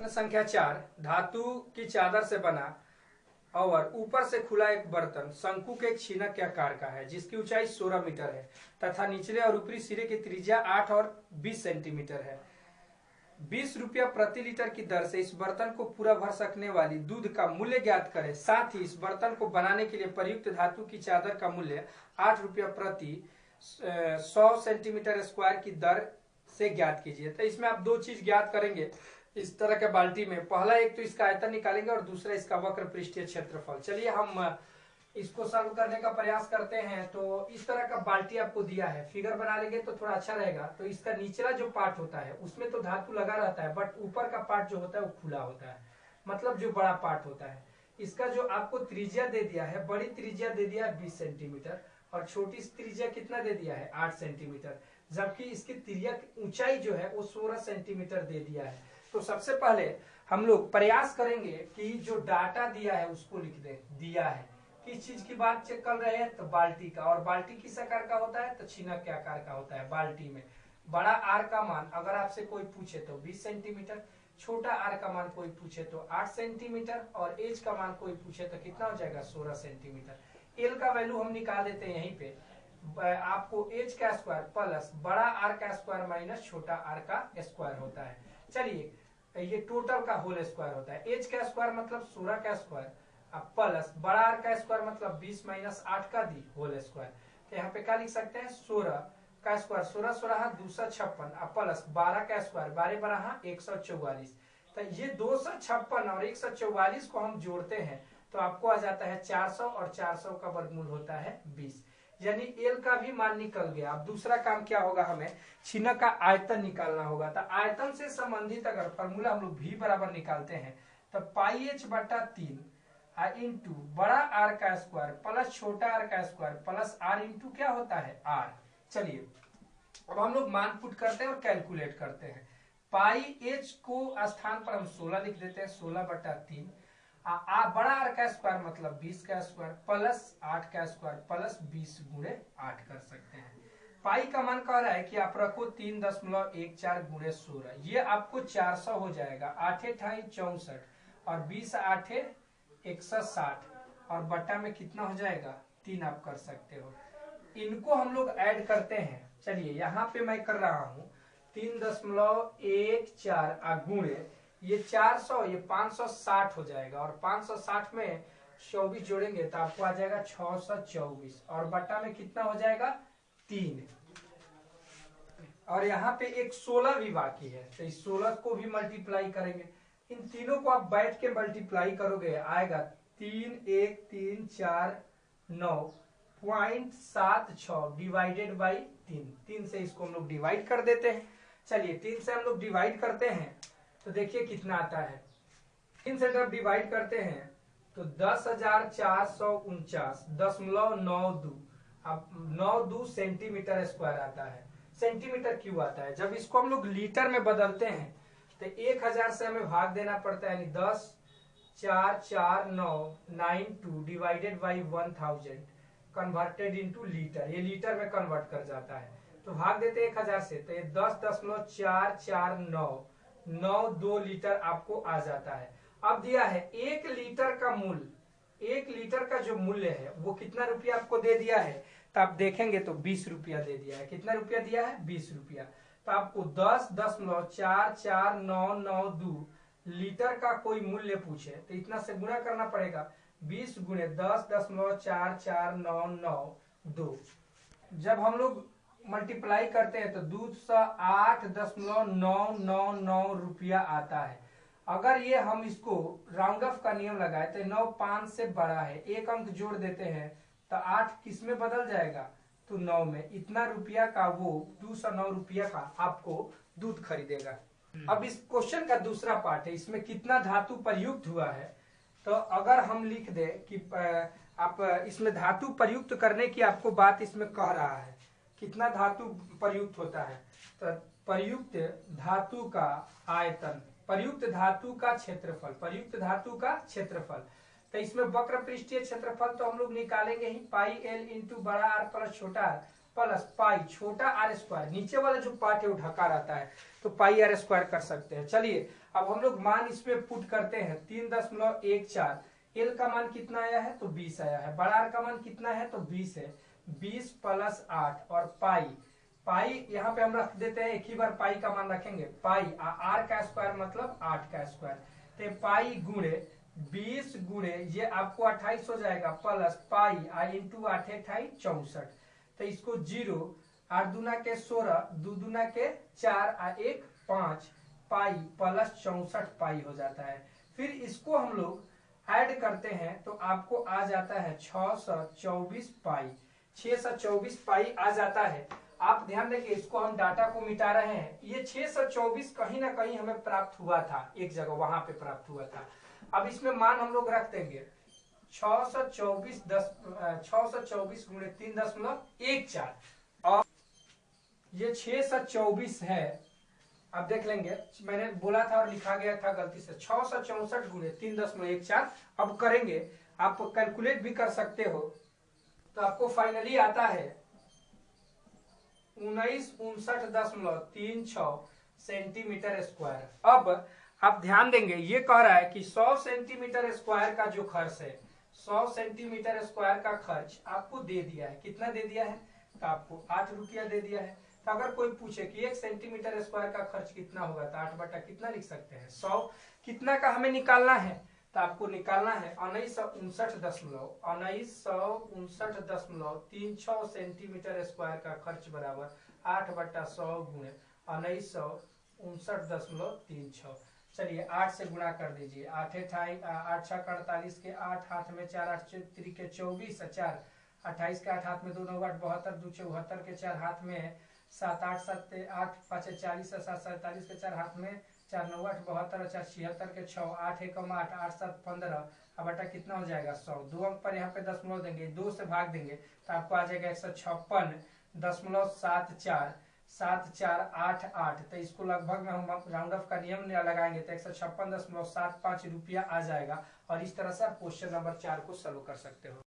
प्रश्न संख्या 4। धातु की चादर से बना और ऊपर से खुला एक बर्तन शंकु के एक छीनक के आकार का है, जिसकी ऊंचाई 16 मीटर है तथा निचले और ऊपरी सिरे की त्रिज्या 8 और 20 सेंटीमीटर है। 20 रुपया प्रति लीटर की दर से इस बर्तन को पूरा भर सकने वाली दूध का मूल्य ज्ञात करें। साथ ही इस बर्तन को बनाने के लिए प्रयुक्त धातु की चादर का मूल्य 8 रुपया प्रति 100 सेंटीमीटर स्क्वायर की दर से ज्ञात कीजिए। तो इसमें आप दो चीज ज्ञात करेंगे इस तरह के बाल्टी में। पहला एक तो इसका आयतन निकालेंगे और दूसरा इसका वक्र पृष्ठीय क्षेत्रफल। चलिए हम इसको सॉल्व करने का प्रयास करते हैं। तो इस तरह का बाल्टी आपको दिया है, फिगर बना लेंगे तो थोड़ा अच्छा रहेगा। तो इसका निचला जो पार्ट होता है उसमें तो धातु लगा रहता है, बट ऊपर का पार्ट जो होता है वो खुला होता है, मतलब जो बड़ा पार्ट होता है। इसका जो आपको त्रिज्या दे दिया है, बड़ी त्रिज्या दे दिया है 20 सेंटीमीटर और छोटी त्रिज्या कितना दे दिया है 8 सेंटीमीटर, जबकि इसकी त्रिज्या ऊंचाई जो है वो 16 सेंटीमीटर दे दिया है। तो सबसे पहले हम लोग प्रयास करेंगे कि जो डाटा दिया है उसको लिख दे। दिया है किस चीज की बात चेक कर रहे हैं, तो बाल्टी का। और बाल्टी किस आकार का होता है, तो छीनक के आकार का होता है। बाल्टी में बड़ा आर का मान अगर आपसे कोई पूछे तो 20 सेंटीमीटर, छोटा आर का मान कोई पूछे तो 8 सेंटीमीटर और एज का मान कोई पूछे तो कितना हो जाएगा 16 सेंटीमीटर। एल का वैल्यू हम निकाल देते हैं यहीं पे। आपको एज का स्क्वायर प्लस बड़ा आर का स्क्वायर माइनस छोटा आर का स्क्वायर होता है। चलिए ये टोटल का होल स्क्वायर होता है। एज का स्क्वायर मतलब 16 का स्क्वायर अब प्लस बड़ा आर का स्क्वायर मतलब 20 माइनस 8 का दी होल स्क्वायर। तो यहाँ पे क्या लिख सकते हैं 16 का स्क्वायर 16 16 256 अब प्लस 12 का स्क्वायर 12 12 144। तो ये 256 और 144 को हम जोड़ते हैं तो आपको आ जाता है 400 और 400 का वर्गमूल होता है 20, यानी एल का भी मान निकल गया। अब दूसरा काम क्या होगा, हमें छीनक का आयतन निकालना होगा। तो आयतन से संबंधित अगर फॉर्मूला हम लोग भी बराबर निकालते हैं तो पाई एच बटा 3 इंटू बड़ा आर का स्क्वायर प्लस छोटा आर का स्क्वायर प्लस आर इंटू क्या होता है आर। चलिए अब हम लोग मान पुट करते हैं और कैलकुलेट करते हैं। पाई एच को स्थान पर हम 16 लिख देते हैं, 16 बटा 3 बड़ा आर का स्क्वायर मतलब 20 का स्क्वायर प्लस 8 का स्क्वायर प्लस 20 गुणे 8 कर सकते हैं। पाई का मान कह रहा है कि आप रखो 3.14 गुणे 16, ये आपको 400 हो जाएगा। 8 × 64 और 20 8 160 और बट्टा में कितना हो जाएगा 3 आप कर सकते हो। इनको हम लोग ऐड करते हैं। चलिए यहाँ पे मैं कर रहा हूँ 3.14 गुणे ये 400, ये 560 हो जाएगा और 560 में 24 जोड़ेंगे तो आपको आ जाएगा 624 और बट्टा में कितना हो जाएगा 3। और यहाँ पे एक 16 भी बाकी है तो इस 16 को भी मल्टीप्लाई करेंगे। इन तीनों को आप बैठ के मल्टीप्लाई करोगे आएगा 3 1 3 4 9.76 डिवाइडेड बाई 3 से इसको हम लोग डिवाइड कर देते हैं। चलिए 3 से हम लोग डिवाइड करते हैं तो देखिए कितना आता है। 3 से जब डिवाइड करते हैं तो 10,449.92 अब 92 सेंटीमीटर स्क्वायर आता है। सेंटीमीटर क्यों आता है, जब इसको हम लोग लीटर में बदलते हैं तो 1000 से हमें भाग देना पड़ता है, यानी 10,44992 divided by 1000 converted into litre, ये लीटर में कन्वर्ट कर जाता है। तो भाग देते 1000 से तो ये 10.44992 लीटर आपको आ जाता है। अब दिया है 1 लीटर का मूल्य, 1 लीटर का जो मूल्य है वो कितना रुपया आपको दे दिया है, तो आप देखेंगे तो 20 रुपया दे दिया है। कितना रुपया दिया है 20 रुपया। तो आपको 10.44992 लीटर का कोई मूल्य पूछे तो इतना से गुणा करना पड़ेगा 20 गुणे 10.44992। जब हम लोग मल्टीप्लाई करते हैं तो 208.999 रुपया आता है। अगर ये हम इसको राउंड ऑफ का नियम लगाए तो 9 5 से बड़ा है, एक अंक जोड़ देते हैं तो 8 किस में बदल जाएगा तो 9 में। इतना रुपया का वो 209 रुपया का आपको दूध खरीदेगा। अब इस क्वेश्चन का दूसरा पार्ट है, इसमें कितना धातु प्रयुक्त हुआ है। तो अगर हम लिख दे कि आप इसमें धातु प्रयुक्त करने की आपको बात इसमें कह रहा है, कितना धातु प्रयुक्त होता है, तो प्रयुक्त धातु का आयतन, प्रयुक्त धातु का क्षेत्रफल, प्रयुक्त धातु का क्षेत्रफल। तो इसमें वक्र पृष्ठीय क्षेत्रफल तो हम लोग निकालेंगे ही, पाई एल इंटू बड़ा आर प्लस छोटा आर प्लस पाई छोटा आर स्क्वायर। नीचे वाला जो पार्ट है वो ढका रहता है तो पाई आर स्क्वायर कर सकते हैं। चलिए अब हम लोग मान इस पे पुट करते हैं 3.14। एल का मान कितना आया है तो 20 आया है। बड़ा आर का मान कितना है तो 20 है। 20 + 8 और पाई यहाँ पे हम रख देते हैं, एक ही बार पाई का मान रखेंगे। पाई आर का स्क्वायर मतलब 8 का स्क्वायर, तो पाई गुणे 20 गुणे ये आपको 28 हो जाएगा, प्लस पाई आई इंटू 8 8 64। तो इसको 0 8 दूना के 16 2 दूना के 4 1 5 पाई प्लस 64 पाई हो जाता है। फिर इसको हम लोग ऐड करते हैं तो आपको आ जाता है 624 पाई। 624 पाई आ जाता है। आप ध्यान रखिए, इसको हम डाटा को मिटा रहे हैं। ये 624 कहीं ना कहीं हमें प्राप्त हुआ था, एक जगह वहां पे प्राप्त हुआ था। अब इसमें मान हम लोग रख देंगे 624 गुणे 3.14 और ये 624 है। अब देख लेंगे, मैंने बोला था और लिखा गया था गलती से 664 गुणे 3.14। अब करेंगे, आप कैलकुलेट भी कर सकते हो, तो आपको फाइनली आता है 1959.36 सेंटीमीटर स्क्वायर। अब आप ध्यान देंगे, ये कह रहा है कि 100 सेंटीमीटर स्क्वायर का जो खर्च है, 100 सेंटीमीटर स्क्वायर का खर्च आपको दे दिया है। कितना दे दिया है तो आपको 8 रुपया दे दिया है। तो अगर कोई पूछे कि 1 सेंटीमीटर स्क्वायर का खर्च कितना होगा तो 8 बटा कितना लिख सकते हैं 100। कितना का हमें निकालना है तो आपको निकालना है 1959.36 सेंटीमीटर स्क्वायर का खर्च बराबर 8 बटा 100 गुणे 1959.36। चलिए 8 से गुणा कर दीजिए। 8 8 6 48 के 8 हाथ में 4 8 3 के 24 4 28 के 8 हाथ में 2 9 8 72 2 74 के 4 हाथ में 7 8 7 8 5 40 7 47 के 4 हाथ में 4 9 8 72 4 76 के 6 8 1 8 8 7 15। अब बटा कितना हो जाएगा 100। 2 अंक पर यहाँ पे दशमलव देंगे, 2 से भाग देंगे तो आपको आ जाएगा 156.74 7488। तो इसको लगभग में हम राउंड ऑफ का नियम लगाएंगे तो 156.75 रुपया आ जाएगा। और इस तरह से आप क्वेश्चन नंबर 4 को सॉल्व कर सकते हो।